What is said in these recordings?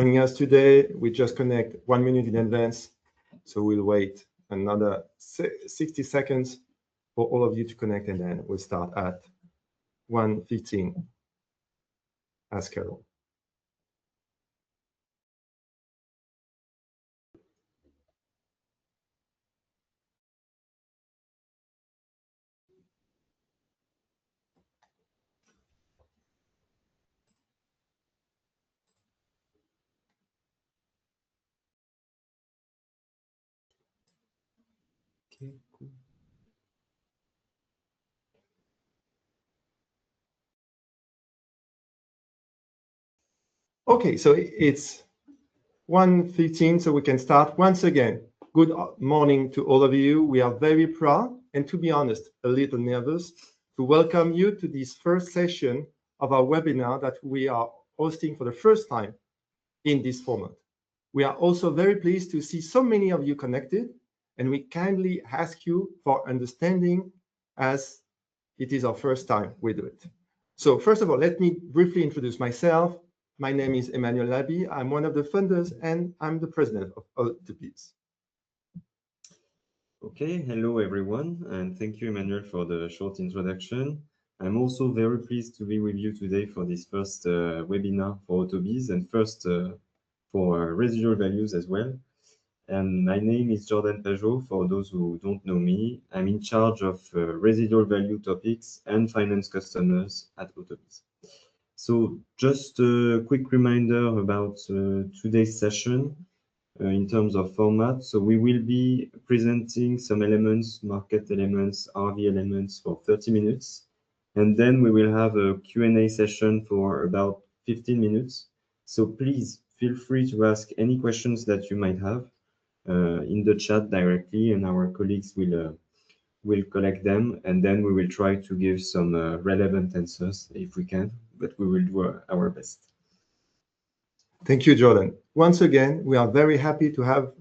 joining us today. We just connect 1 minute in advance, so we'll wait another 60 seconds for all of you to connect, and then we'll start at 1:15 as scheduled. Okay, cool. Okay, so it's 1:15, so we can start. Once again, good morning to all of you. We are very proud and, to be honest, a little nervous to welcome you to this first session of our webinar that we are hosting for the first time in this format. We are also very pleased to see so many of you connected, and we kindly ask you for understanding as it is our first time we do it. So first of all, let me briefly introduce myself. My name is Emmanuel Labi. I'm one of the funders and I'm the president of autobiz. Okay, hello everyone, and thank you, Emmanuel, for the short introduction. I'm also very pleased to be with you today for this first webinar for autobiz and first for residual values as well. And my name is Jordan Pageot. For those who don't know me, I'm in charge of residual value topics and finance customers at autobiz. So just a quick reminder about today's session in terms of format. So we will be presenting some elements, market elements, RV elements for 30 minutes. And then we will have a Q&A session for about 15 minutes. So please feel free to ask any questions that you might have in the chat directly, and our colleagues will collect them, and then we will try to give some relevant answers if we can, but we will do our best. Thank you, Jordan. Once again, we are very happy to have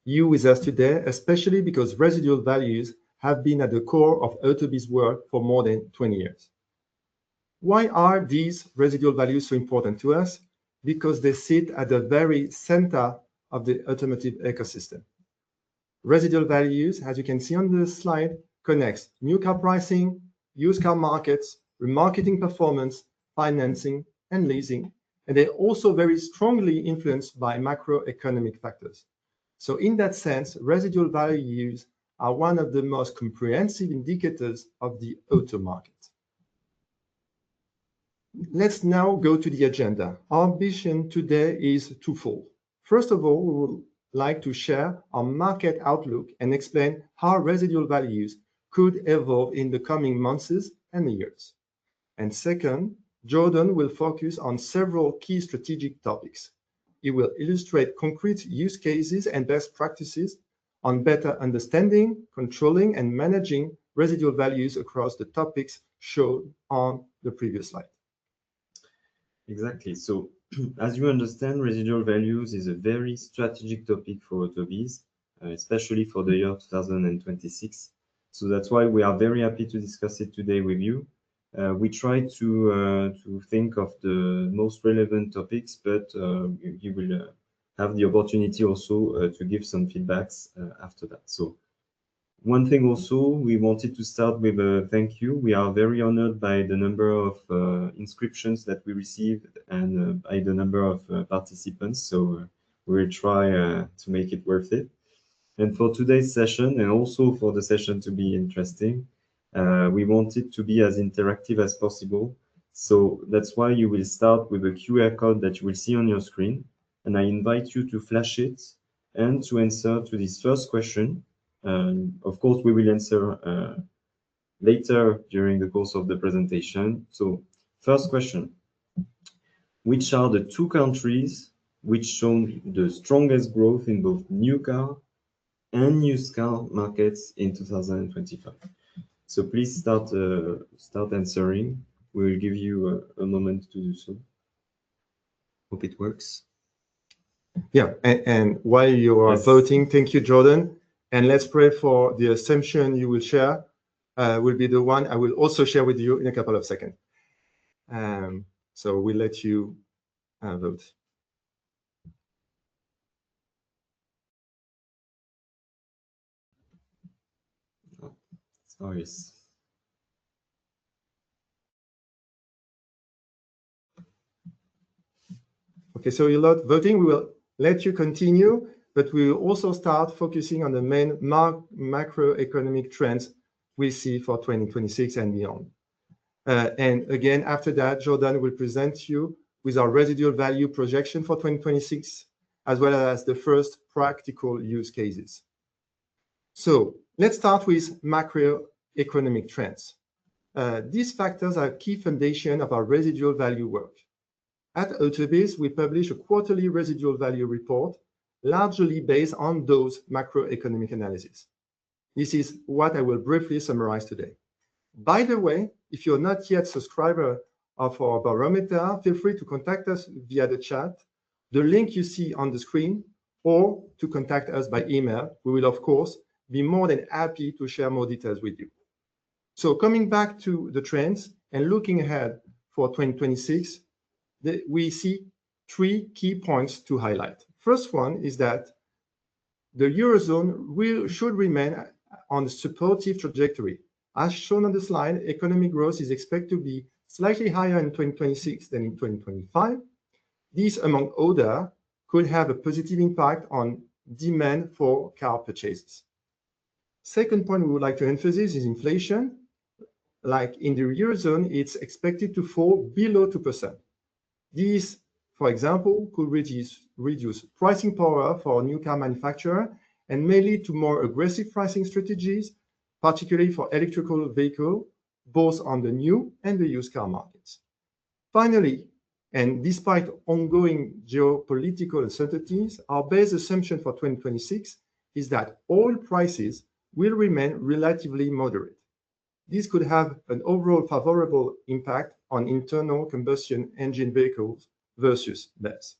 you with us today, especially because residual values have been at the core of autobiz work for more than 20 years. Why are these residual values so important to us? Because they sit at the very center of the automotive ecosystem. Residual values, as you can see on the slide, connects new car pricing, used car markets, remarketing performance, financing, and leasing. And they're also very strongly influenced by macroeconomic factors. So in that sense, residual values are one of the most comprehensive indicators of the auto market. Let's now go to the agenda. Our ambition today is twofold. First of all, we would like to share our market outlook and explain how residual values could evolve in the coming months and years. And second, Jordan will focus on several key strategic topics. He will illustrate concrete use cases and best practices on better understanding, controlling, and managing residual values across the topics shown on the previous slide. Exactly. So as you understand, residual values is a very strategic topic for autobiz, especially for the year 2026. So that's why we are very happy to discuss it today with you. We try to think of the most relevant topics, but you will have the opportunity also to give some feedbacks after that. So one thing also, we wanted to start with a thank you. We are very honored by the number of inscriptions that we received and by the number of participants. So we will try to make it worth it. And for today's session, and also for the session to be interesting, we want it to be as interactive as possible. So that's why you will start with a QR code that you will see on your screen. And I invite you to flash it and to answer to this first question. Of course, we will answer later during the course of the presentation. So first question, which are the two countries which show the strongest growth in both new car and used car markets in 2025? So please start answering. We will give you a moment to do so. Hope it works. Yeah, and while you are voting, thank you, Jordan. And let's pray for the assumption you will share will be the one I will also share with you in a couple of seconds. So we'll let you vote. Oh, yes. Okay, so you're not voting. We will let you continue, but we will also start focusing on the main macroeconomic trends we see for 2026 and beyond. And again, after that, Jordan will present you with our residual value projection for 2026, as well as the first practical use cases. So let's start with macroeconomic trends. These factors are a key foundation of our residual value work. At autobiz, we publish a quarterly residual value report, largely based on those macroeconomic analyses. This is what I will briefly summarize today. By the way, if you're not yet a subscriber of our barometer, feel free to contact us via the chat, the link you see on the screen, or to contact us by email. We will, of course, be more than happy to share more details with you. So coming back to the trends and looking ahead for 2026, we see three key points to highlight. First one is that the Eurozone should remain on a supportive trajectory. As shown on the slide, economic growth is expected to be slightly higher in 2026 than in 2025. This, among other, could have a positive impact on demand for car purchases. Second point we would like to emphasize is inflation. Like in the Eurozone, it's expected to fall below 2%. This, for example, could reduce pricing power for new car manufacturers and may lead to more aggressive pricing strategies, particularly for electrical vehicles, both on the new and the used car markets. Finally, and despite ongoing geopolitical uncertainties, our base assumption for 2026 is that oil prices will remain relatively moderate. This could have an overall favorable impact on internal combustion engine vehicles versus BEVs.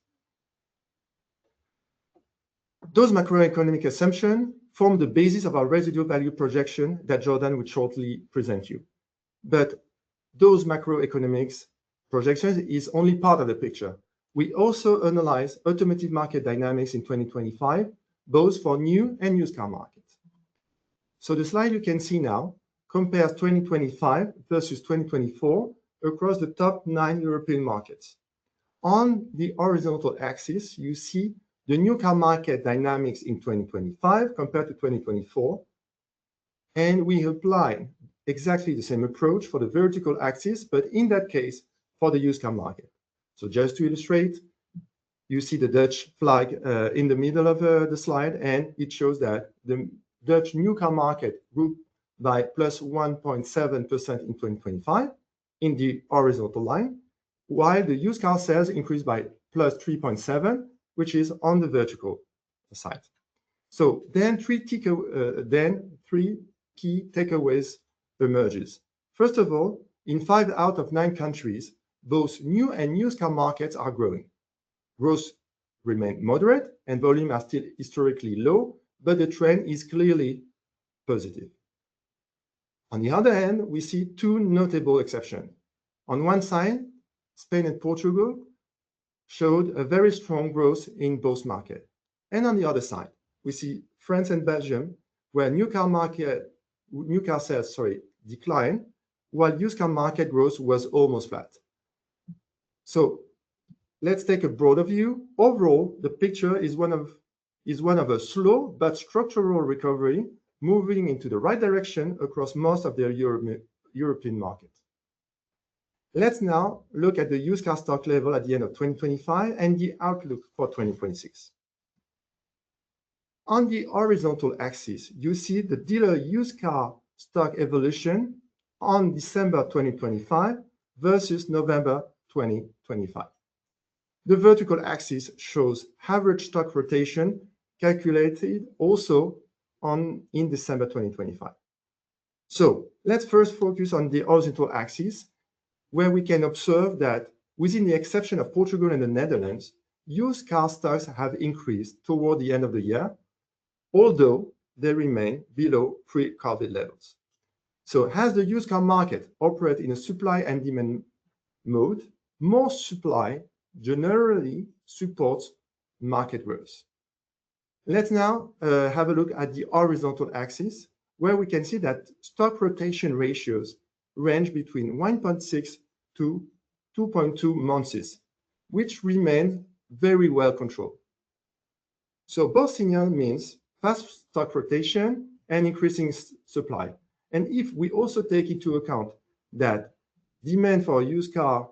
Those macroeconomic assumptions form the basis of our residual value projection that Jordan will shortly present you. But those macroeconomics projections is only part of the picture. We also analyze automotive market dynamics in 2025, both for new and used car markets. So the slide you can see now compares 2025 versus 2024 across the top 9 European markets. On the horizontal axis, you see the new car market dynamics in 2025 compared to 2024, and we apply exactly the same approach for the vertical axis, but in that case, for the used car market. So just to illustrate, you see the Dutch flag in the middle of the slide, and it shows that the Dutch new car market grew by plus 1.7% in 2025 in the horizontal line, while the used car sales increased by plus 3.7, which is on the vertical side. So then three key takeaways emerges. First of all, in 5 out of 9 countries, both new and used car markets are growing. Growth remains moderate and volume are still historically low, but the trend is clearly positive. On the other hand, we see two notable exceptions. On one side, Spain and Portugal showed a very strong growth in both markets. And on the other side, we see France and Belgium, where new car sales declined, while used car market growth was almost flat. So let's take a broader view. Overall, the picture is one of a slow but structural recovery, moving into the right direction across most of the European market. Let's now look at the used car stock level at the end of 2025 and the outlook for 2026. On the horizontal axis, you see the dealer used car stock evolution on December 2025 versus November 2025. The vertical axis shows average stock rotation calculated also in December 2025. So let's first focus on the horizontal axis, where we can observe that within the exception of Portugal and the Netherlands, used car stocks have increased toward the end of the year, although they remain below pre-COVID levels. So as the used car market operates in a supply and demand mode, more supply generally supports market growth. Let's now have a look at the horizontal axis, where we can see that stock rotation ratios range between 1.6 to 2.2 months, which remain very well controlled. So both signal means fast stock rotation and increasing supply. And if we also take into account that demand for a used car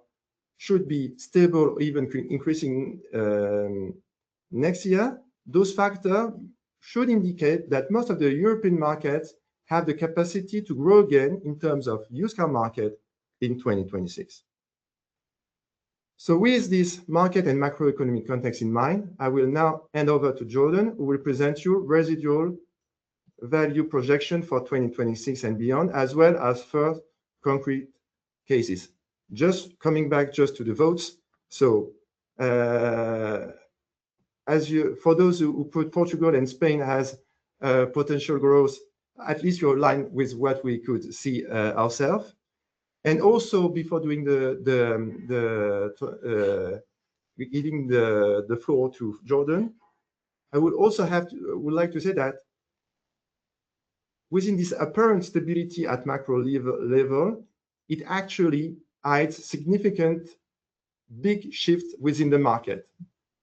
should be stable or even increasing next year, those factors should indicate that most of the European markets have the capacity to grow again in terms of used car market in 2026. So with this market and macroeconomic context in mind, I will now hand over to Jordan, who will present you residual value projection for 2026 and beyond, as well as first concrete cases. Just coming back just to the votes. So for those who put Portugal and Spain as potential growth, at least you're aligned with what we could see ourselves. And also, before doing giving the floor to Jordan, I would also would like to say that within this apparent stability at macro level, it actually hides significant big shifts within the market.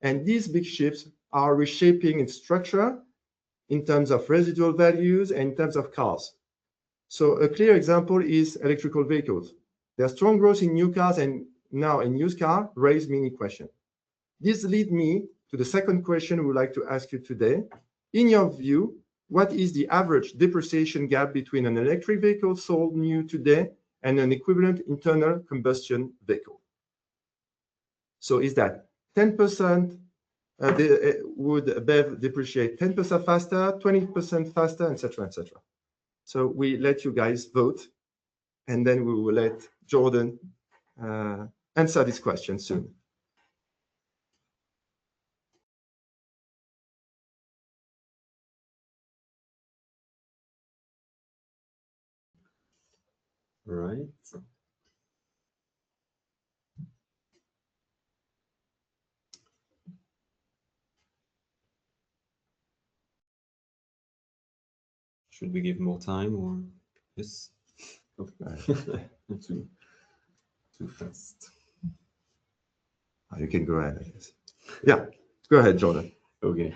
And these big shifts are reshaping its structure in terms of residual values and in terms of cars. So a clear example is electrical vehicles. Their strong growth in new cars and now in used cars raise many questions. This leads me to the second question we would like to ask you today. In your view, what is the average depreciation gap between an electric vehicle sold new today and an equivalent internal combustion vehicle? So is that 10% would BEV depreciate 10% faster, 20% faster, etc., etc.? So we let you guys vote, and then we will let Jordan answer this question soon. Right. Should we give more time or yes? Okay. Too fast. You can go ahead, I guess. Yeah, go ahead, Jordan. Okay.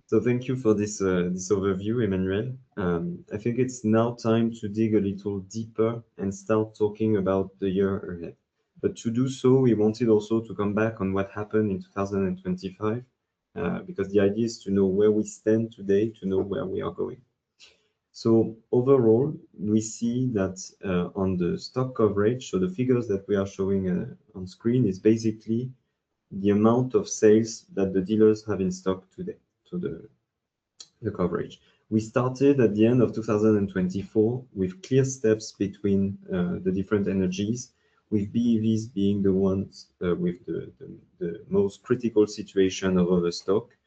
So thank you for this this overview, Emmanuel. I think it's now time to dig a little deeper and start talking about the year ahead. But to do so, we wanted also to come back on what happened in 2025, because the idea is to know where we stand today, to know where we are going. So overall, we see that on the stock coverage, so the figures that we are showing on screen is basically the amount of sales that the dealers have in stock today, so the coverage. We started at the end of 2024 with clear steps between the different energies, with BEVs being the ones with the most critical situation of overstock.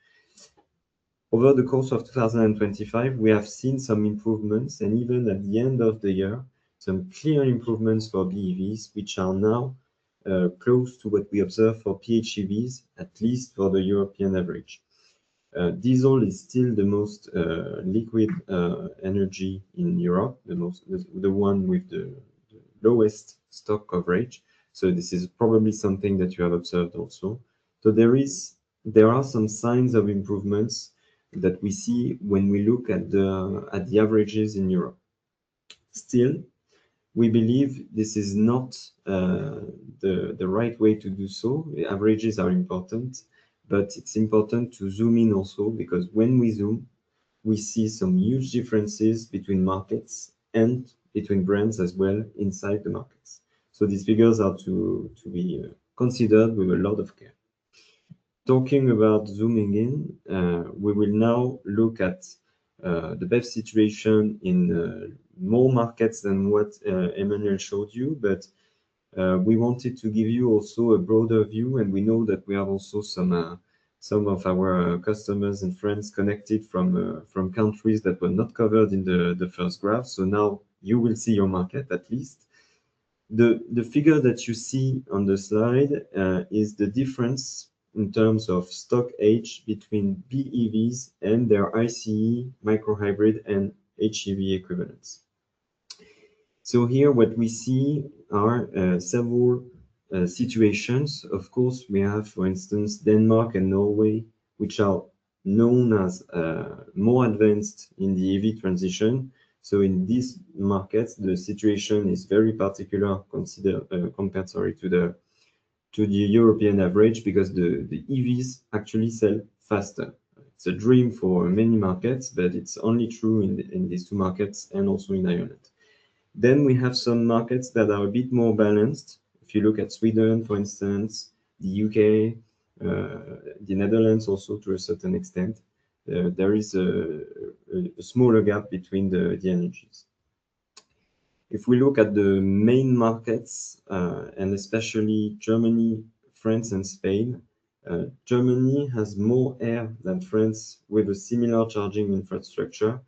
Over the course of 2025, we have seen some improvements, and even at the end of the year, some clear improvements for BEVs, which are now close to what we observe for PHEVs, at least for the European average. Diesel is still the most liquid energy in Europe, the one with the lowest stock coverage. So this is probably something that you have observed also. So there are some signs of improvements that we see when we look at the averages in Europe. Still, we believe this is not the right way to do so. The averages are important, but it's important to zoom in also, because when we zoom, we see some huge differences between markets and between brands as well inside the markets. So these figures are to be considered with a lot of care. Talking about zooming in, we will now look at the BEV situation in more markets than what Emmanuel showed you, but we wanted to give you also a broader view, and we know that we have also some of our customers and friends connected from countries that were not covered in the first graph. So now you will see your market at least. The figure that you see on the slide is the difference in terms of stock age between BEVs and their ICE, micro hybrid, and HEV equivalents. So here what we see are several situations. Of course, we have, for instance, Denmark and Norway, which are known as more advanced in the EV transition. So in these markets, the situation is very particular compared to the European average, because the EVs actually sell faster. It's a dream for many markets, but it's only true in these two markets and also in Ireland. Then we have some markets that are a bit more balanced. If you look at Sweden, for instance, the UK, the Netherlands also to a certain extent, there is a smaller gap between the energies. If we look at the main markets, and especially Germany, France, and Spain, Germany has more air than France with a similar charging infrastructure.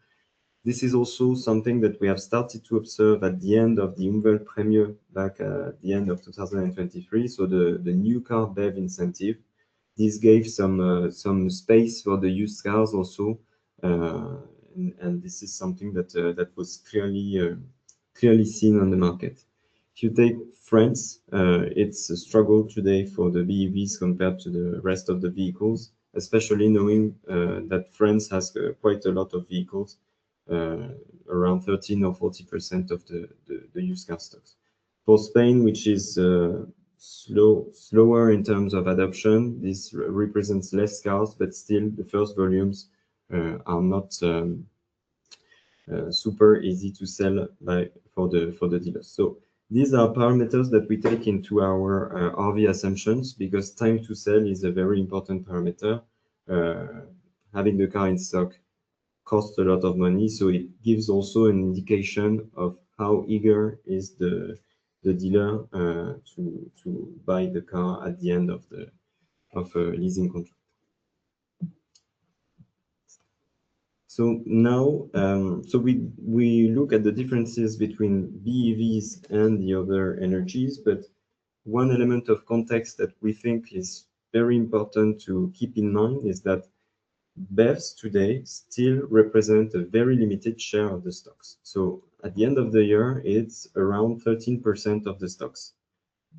This is also something that we have started to observe at the end of the Umweltprämie back at the end of 2023, so the new car BEV incentive. This gave some space for the used cars also, and this is something that was clearly seen on the market. If you take France, it's a struggle today for the BEVs compared to the rest of the vehicles, especially knowing that France has quite a lot of vehicles, around 13 or 40% of the used car stocks. For Spain, which is slower in terms of adoption, this represents less cars, but still the first volumes are not super easy to sell for the dealers. So these are parameters that we take into our RV assumptions, because time to sell is a very important parameter. Having the car in stock costs a lot of money, so it gives also an indication of how eager is the dealer to buy the car at the end of a leasing contract. So now, so we look at the differences between BEVs and the other energies, but one element of context that we think is very important to keep in mind is that BEVs today still represent a very limited share of the stocks. So at the end of the year, it's around 13% of the stocks.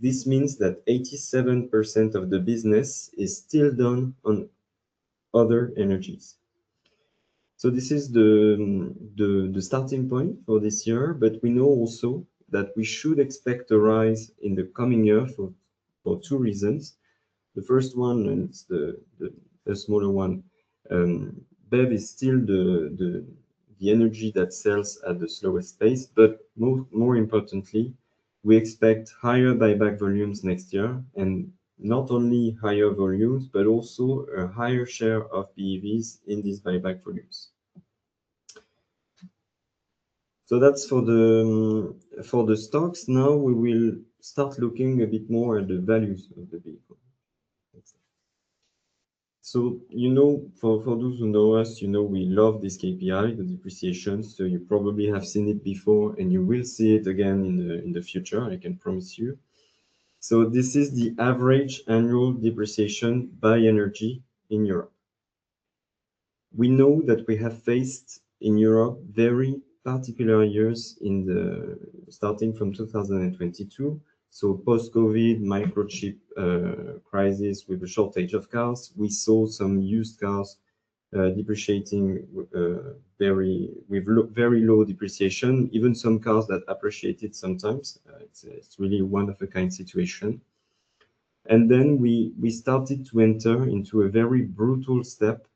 This means that 87% of the business is still done on other energies. So this is the starting point for this year, but we know also that we should expect a rise in the coming year for two reasons. The first one, and it's the smaller one, BEV is still the energy that sells at the slowest pace, but more importantly, we expect higher buyback volumes next year, and not only higher volumes, but also a higher share of BEVs in these buyback volumes. So that's for the stocks. Now we will start looking a bit more at the values of the vehicle. So, for those who know us, we love this KPI, the depreciation. So you probably have seen it before, and you will see it again in the future, I can promise you. So this is the average annual depreciation by energy in Europe. We know that we have faced in Europe very particular years starting from 2022. So post-COVID, microchip crisis with a shortage of cars, we saw some used cars depreciating with very low depreciation, even some cars that appreciated sometimes. It's really one of a kind situation. And then we started to enter into a very brutal step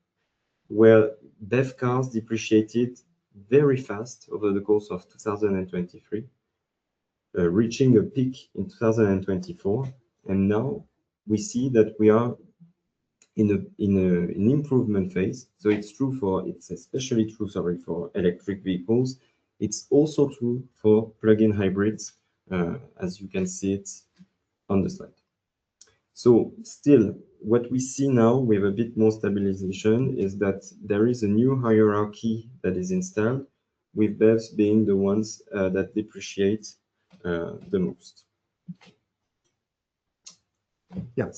where BEV cars depreciated very fast over the course of 2023. Reaching a peak in 2024, and now we see that we are in an improvement phase. So it's especially true, for electric vehicles. It's also true for plug-in hybrids, as you can see it on the slide. So still, what we see now with a bit more stabilization is that there is a new hierarchy that is installed, with BEVs being the ones that depreciate the most. Yeah.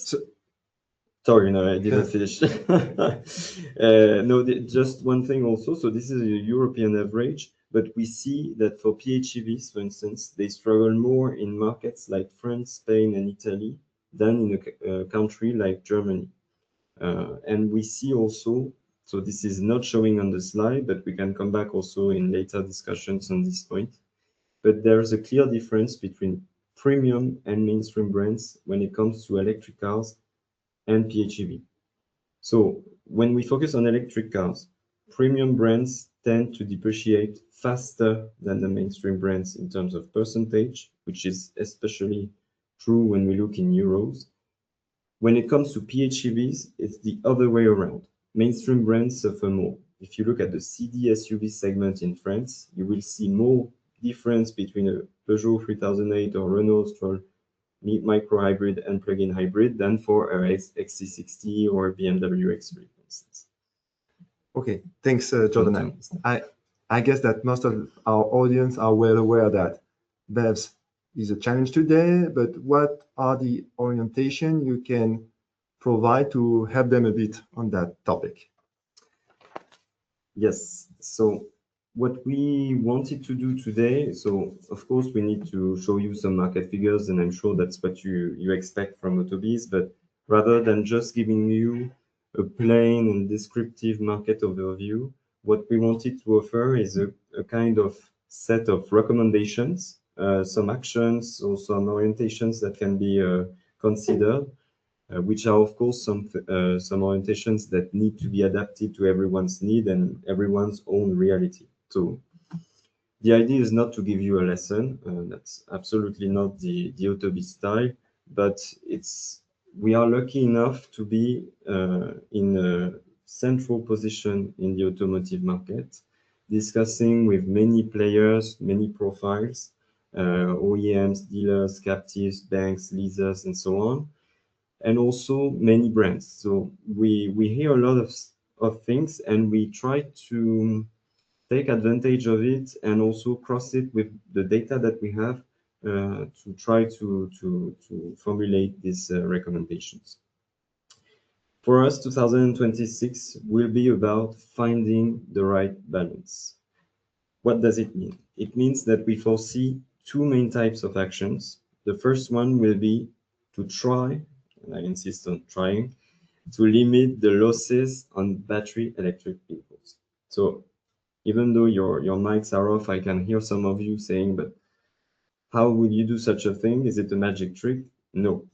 Sorry, no, I didn't finish. No, just one thing also. So this is a European average, but we see that for PHEVs, for instance, they struggle more in markets like France, Spain, and Italy than in a country like Germany. And we see also, so this is not showing on the slide, but we can come back also in later discussions on this point. But there's a clear difference between premium and mainstream brands when it comes to electric cars and PHEV. So when we focus on electric cars, premium brands tend to depreciate faster than the mainstream brands in terms of percentage, which is especially true when we look in euros. When it comes to PHEVs, it's the other way around. Mainstream brands suffer more. If you look at the CD SUV segment in France, you will see more difference between a Peugeot 3008 or Renault Stroll micro hybrid and plug-in hybrid than for a XC60 or a BMW X3, for instance. Okay, thanks, Jordan. I guess that most of our audience are well aware that BEVs is a challenge today, but what are the orientation you can provide to help them a bit on that topic? Yes, so what we wanted to do today, so of course we need to show you some market figures, and I'm sure that's what you expect from autobiz, but rather than just giving you a plain and descriptive market overview, what we wanted to offer is a kind of set of recommendations, some actions or some orientations that can be considered, which are of course some orientations that need to be adapted to everyone's need and everyone's own reality. So the idea is not to give you a lesson. That's absolutely not the autobiz style, but we are lucky enough to be in a central position in the automotive market, discussing with many players, many profiles, OEMs, dealers, captives, banks, leasers, and so on, and also many brands. So we hear a lot of things, and we try to take advantage of it and also cross it with the data that we have to try to formulate these recommendations. For us, 2026 will be about finding the right balance. What does it mean? It means that we foresee two main types of actions. The first one will be to try, and I insist on trying, to limit the losses on battery electric vehicles. So even though your mics are off, I can hear some of you saying, but how would you do such a thing? Is it a magic trick? No,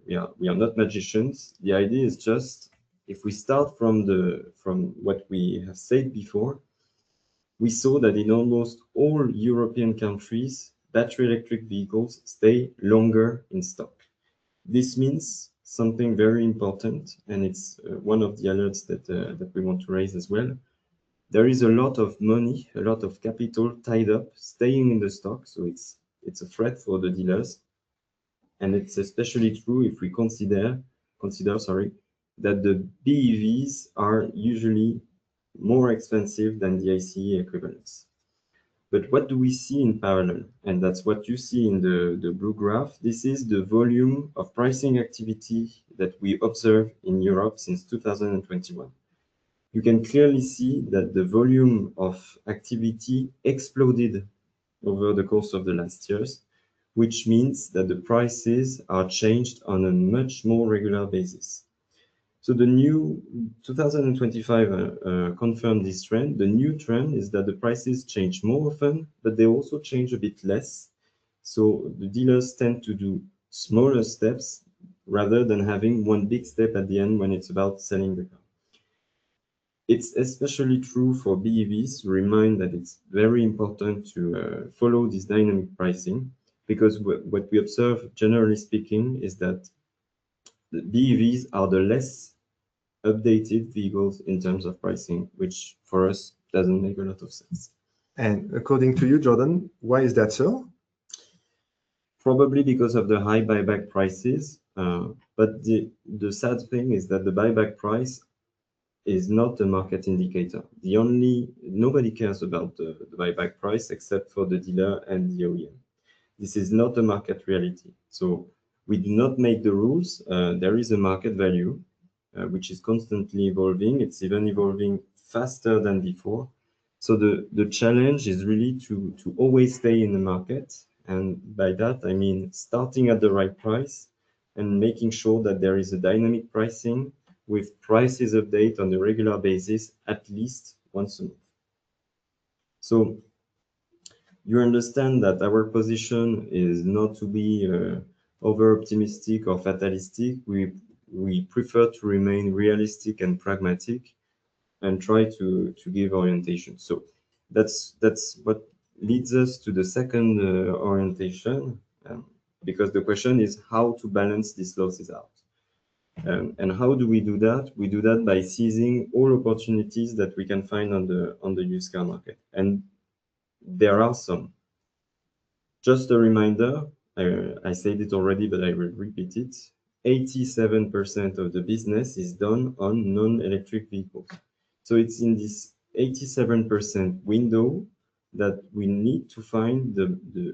we are not magicians. The idea is just, if we start from what we have said before, we saw that in almost all European countries, battery electric vehicles stay longer in stock. This means something very important, and it's one of the alerts that we want to raise as well. There is a lot of money, a lot of capital tied up, staying in the stock, so it's a threat for the dealers. And it's especially true if we consider that the BEVs are usually more expensive than the ICE equivalents. But what do we see in parallel? And that's what you see in the blue graph. This is the volume of pricing activity that we observe in Europe since 2021. You can clearly see that the volume of activity exploded over the course of the last years, which means that the prices are changed on a much more regular basis. So the new 2025 confirmed this trend. The new trend is that the prices change more often, but they also change a bit less. So the dealers tend to do smaller steps rather than having one big step at the end when it's about selling the car. It's especially true for BEVs. Remind that it's very important to follow this dynamic pricing, because what we observe, generally speaking, is that the BEVs are the less updated vehicles in terms of pricing, which for us doesn't make a lot of sense. And according to you, Jordan, why is that so? Probably because of the high buyback prices. But the sad thing is that the buyback price is not a market indicator. Nobody cares about the buyback price except for the dealer and the OEM. This is not a market reality. So we do not make the rules. There is a market value. which is constantly evolving. It's even evolving faster than before. So the challenge is really to always stay in the market. And by that, I mean starting at the right price and making sure that there is a dynamic pricing with prices update on a regular basis, at least once a month. So you understand that our position is not to be over optimistic or fatalistic. We prefer to remain realistic and pragmatic and try to give orientation. So that's what leads us to the second orientation, because the question is how to balance these losses out. And how do we do that? We do that by seizing all opportunities that we can find on the used car market. And there are some. Just a reminder, I said it already, but I will repeat it. 87% of the business is done on non-electric vehicles. So it's in this 87% window that we need to find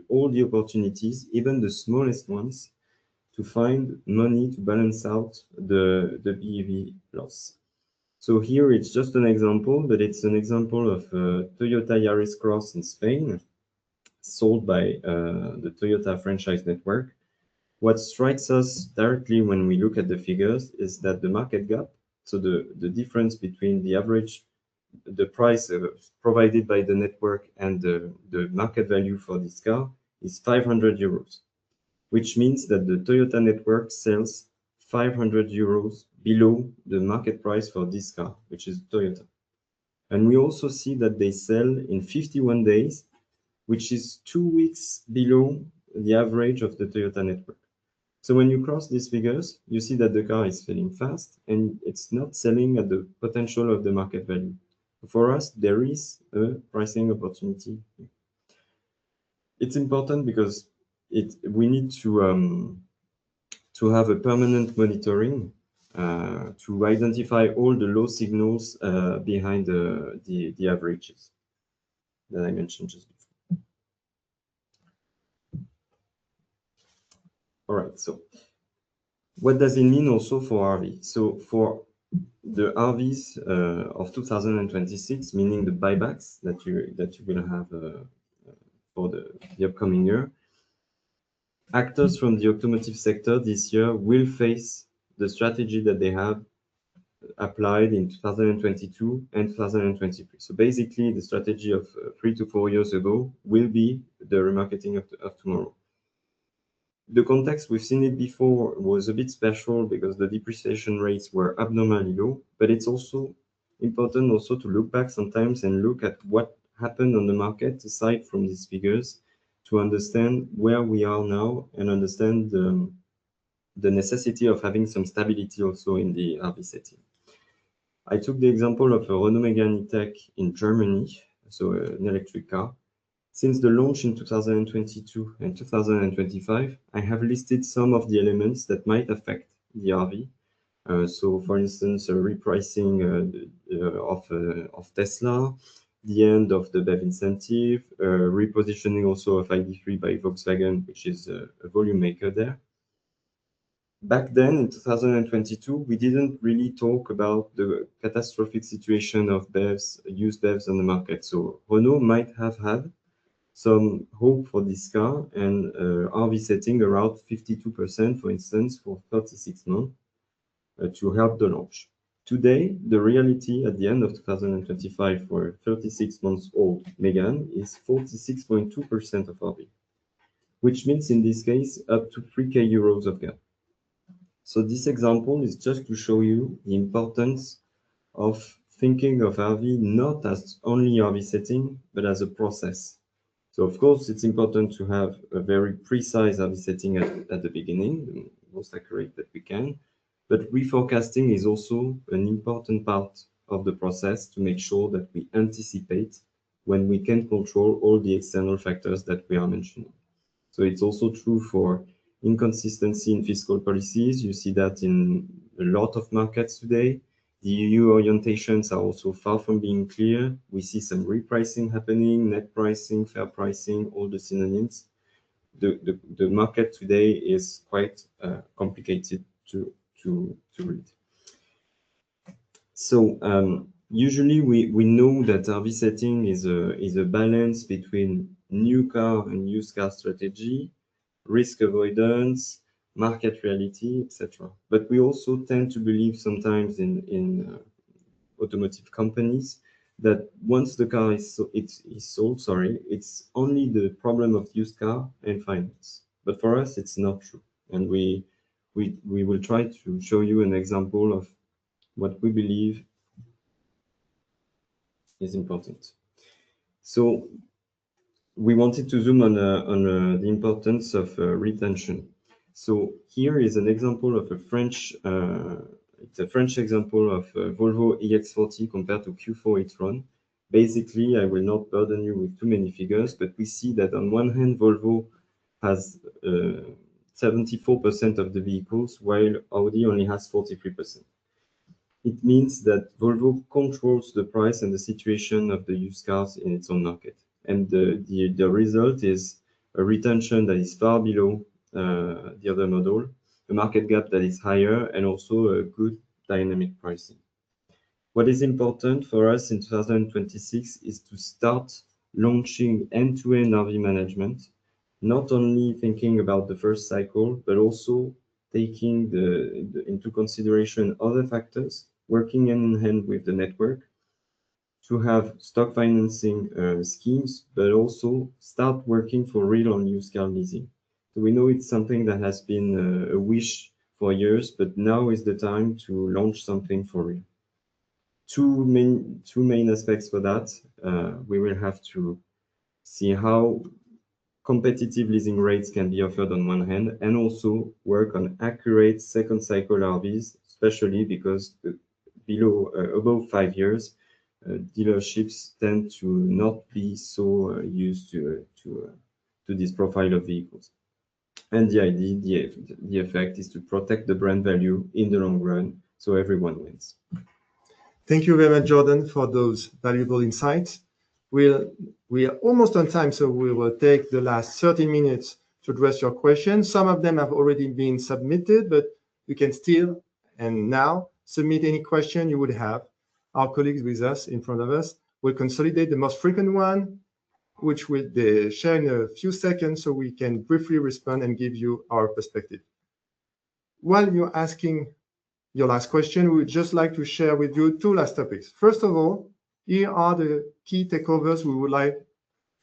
all the opportunities, even the smallest ones, to find money to balance out the BEV loss. So here it's just an example, but it's an example of Toyota Yaris Cross in Spain, sold by the Toyota franchise network. What strikes us directly when we look at the figures is that the market gap, so the difference between the average, the price provided by the network and the market value for this car is 500 euros, which means that the Toyota network sells 500 euros below the market price for this car, which is Toyota. And we also see that they sell in 51 days, which is 2 weeks below the average of the Toyota network. So when you cross these figures, you see that the car is selling fast and it's not selling at the potential of the market value. For us, there is a pricing opportunity. It's important because we need to have a permanent monitoring to identify all the low signals behind the averages that I mentioned just before. All right, so what does it mean also for RV? So for the RVs of 2026, meaning the buybacks that you will have for the upcoming year, actors from the automotive sector this year will face the strategy that they have applied in 2022 and 2023. So basically, the strategy of 3 to 4 years ago will be the remarketing of tomorrow. The context, we've seen it before, was a bit special because the depreciation rates were abnormally low, but it's also important also to look back sometimes and look at what happened on the market aside from these figures to understand where we are now and understand the necessity of having some stability also in the RV setting. I took the example of a Renault Megane E-Tech in Germany, so an electric car. Since the launch in 2022 and 2025, I have listed some of the elements that might affect the RV. So, for instance, a repricing of Tesla, the end of the BEV incentive, repositioning also of ID.3 by Volkswagen, which is a volume maker there. Back then, in 2022, we didn't really talk about the catastrophic situation of BEVs, used BEVs on the market. So Renault might have had some hope for this car and RV setting around 52%, for instance, for 36 months to help the launch. Today, the reality at the end of 2025 for a 36 months old Megane is 46.2% of RV, which means in this case up to 3K euros of gap. So this example is just to show you the importance of thinking of RV not as only RV setting, but as a process. So of course, it's important to have a very precise RV setting at the beginning, the most accurate that we can. But reforecasting is also an important part of the process to make sure that we anticipate when we can control all the external factors that we are mentioning. So it's also true for inconsistency in fiscal policies. You see that in a lot of markets today. The EU orientations are also far from being clear. We see some repricing happening, net pricing, fair pricing, all the synonyms. The market today is quite complicated to read. So usually we know that RV setting is a balance between new car and used car strategy, risk avoidance, market reality, etc. But we also tend to believe sometimes in automotive companies that once the car is sold, it's only the problem of used car and finance. But for us, it's not true, and we will try to show you an example of what we believe is important. So we wanted to zoom on the importance of retention. So here is an example of a French, it's a French example of Volvo EX40 compared to Q4 e-tron. Basically, I will not burden you with too many figures, but we see that on one hand, Volvo has 74% of the vehicles, while Audi only has 43%. It means that Volvo controls the price and the situation of the used cars in its own market. And the result is a retention that is far below the other model, a market gap that is higher, and also a good dynamic pricing. What is important for us in 2026 is to start launching end-to-end RV management, not only thinking about the first cycle, but also taking into consideration other factors, working hand in hand with the network to have stock financing schemes, but also start working for real on used car leasing. So we know it's something that has been a wish for years, but now is the time to launch something for real. Two main aspects for that. We will have to see how competitive leasing rates can be offered on one hand, and also work on accurate second cycle RVs, especially because above 5 years, dealerships tend to not be so used to this profile of vehicles. And the idea, the effect is to protect the brand value in the long run, so everyone wins. Thank you very much, Jordan, for those valuable insights. We are almost on time, so we will take the last 30 minutes to address your questions. Some of them have already been submitted, but you can still and now submit any question you would have. Our colleagues with us in front of us will consolidate the most frequent one, which we'll share in a few seconds so we can briefly respond and give you our perspective. While you're asking your last question, we would just like to share with you two last topics. First of all, here are the key takeovers we would like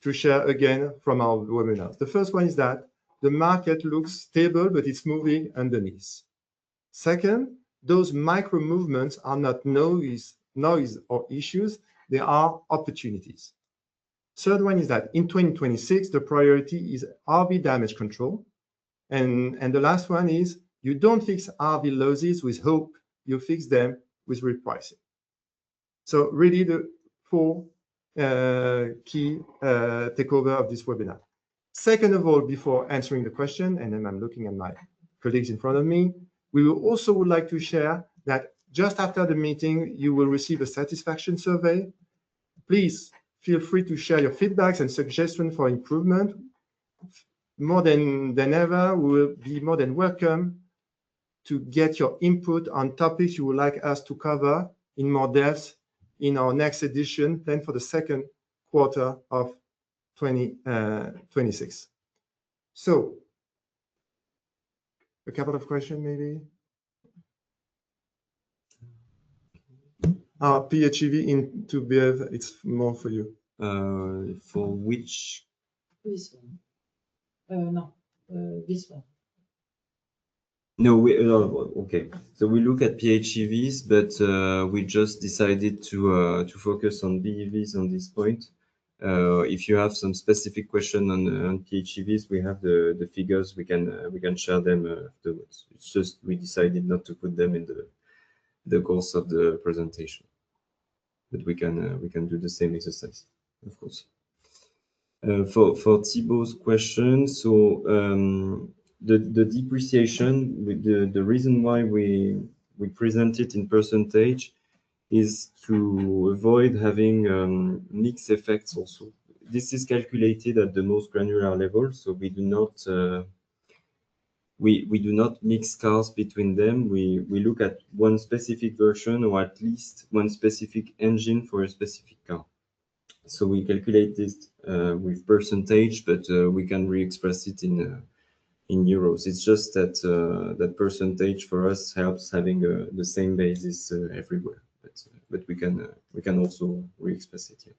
to share again from our webinar. The first one is that the market looks stable, but it's moving underneath. Second, those micro movements are not noise or issues, they are opportunities. Third one is that in 2026, the priority is RV damage control. And the last one is you don't fix RV losses with hope, you fix them with repricing. So really the four key takeover of this webinar. Second of all, before answering the question, and then I'm looking at my colleagues in front of me, we will also would like to share that just after the meeting, you will receive a satisfaction survey. Please feel free to share your feedbacks and suggestions for improvement. More than ever, we will be more than welcome to get your input on topics you would like us to cover in more depth in our next edition planned for the second quarter of 2026. So, a couple of questions maybe. PHEV into BEV, it's more for you. For which? This one. No, this one. No, okay. So we look at PHEVs, but we just decided to focus on BEVs on this point. If you have some specific question on PHEVs, we have the figures. We can share them afterwards. It's just we decided not to put them in the course of the presentation, but we can do the same exercise, of course. For Thibaut's question, so the depreciation, the reason why we present it in percentage is to avoid having mix effects also. This is calculated at the most granular level, so we do we do not mix cars between them. We look at one specific version or at least one specific engine for a specific car. So we calculate this with percentage, but we can re-express it in euros. It's just that that percentage for us helps having the same basis everywhere. But we can also re-express it here.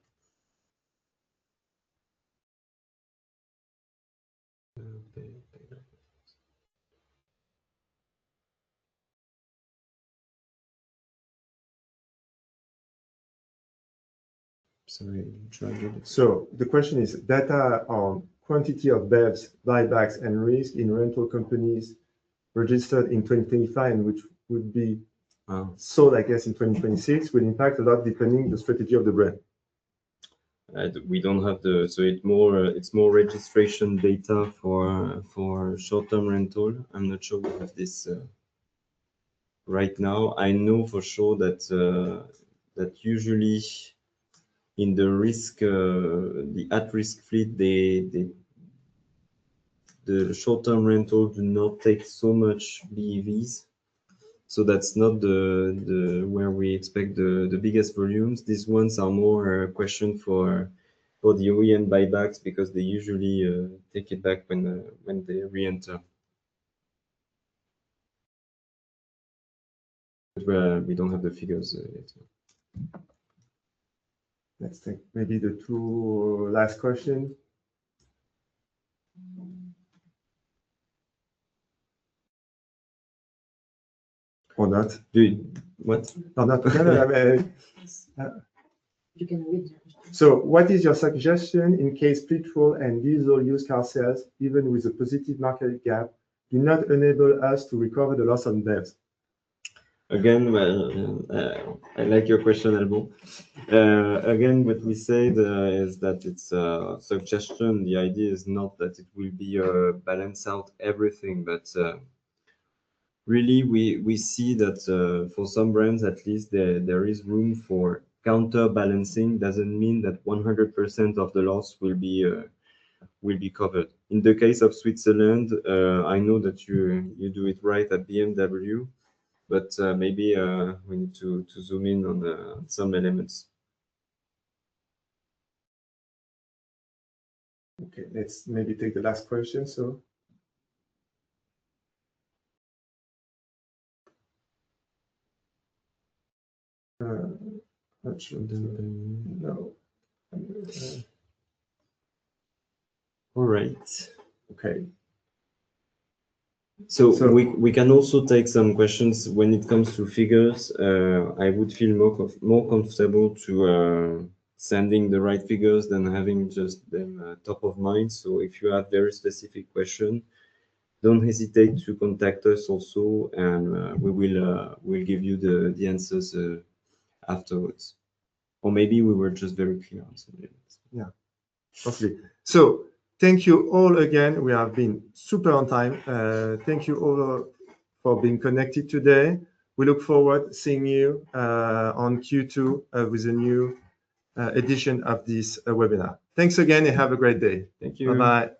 Sorry, so the question is data on quantity of BEVs, buybacks, and risk in rental companies registered in 2025, and which would be sold, I guess, in 2026, will impact a lot depending the strategy of the brand. We don't have the, so it's more registration data for short-term rental. I'm not sure we have this right now. I know for sure that that usually in the risk, the at-risk fleet, the short-term rental do not take so much BEVs. So that's not the where we expect the biggest volumes. These ones are more a question for the OEM buybacks because they usually take it back when they re-enter. But we don't have the figures yet. Let's take maybe the two last questions. Or not? What? Or not? No, You can read. so what is your suggestion in case petrol and diesel used car sales, even with a positive market gap, do not enable us to recover the loss on BEVs? Again, well, I like your question, Albo. Again, what we said is that it's a suggestion. The idea is not that it will be balance out everything, but really we see that for some brands at least there is room for counterbalancing. Doesn't mean that 100% of the loss will be covered. In the case of Switzerland, I know that you do it right at BMW, but maybe we need to zoom in on some elements. Okay, let's maybe take the last question. So. Not sure. No. All right. Okay. So we can also take some questions when it comes to figures. I would feel more comfortable to sending the right figures than having just them top of mind. So if you have very specific question, don't hesitate to contact us also, and we'll give you the answers afterwards. Or maybe we were just very clear on some elements. Yeah. Okay. So thank you all again. We have been super on time. Thank you all for being connected today. We look forward to seeing you on Q2 with a new edition of this webinar. Thanks again and have a great day. Thank you. Bye-bye.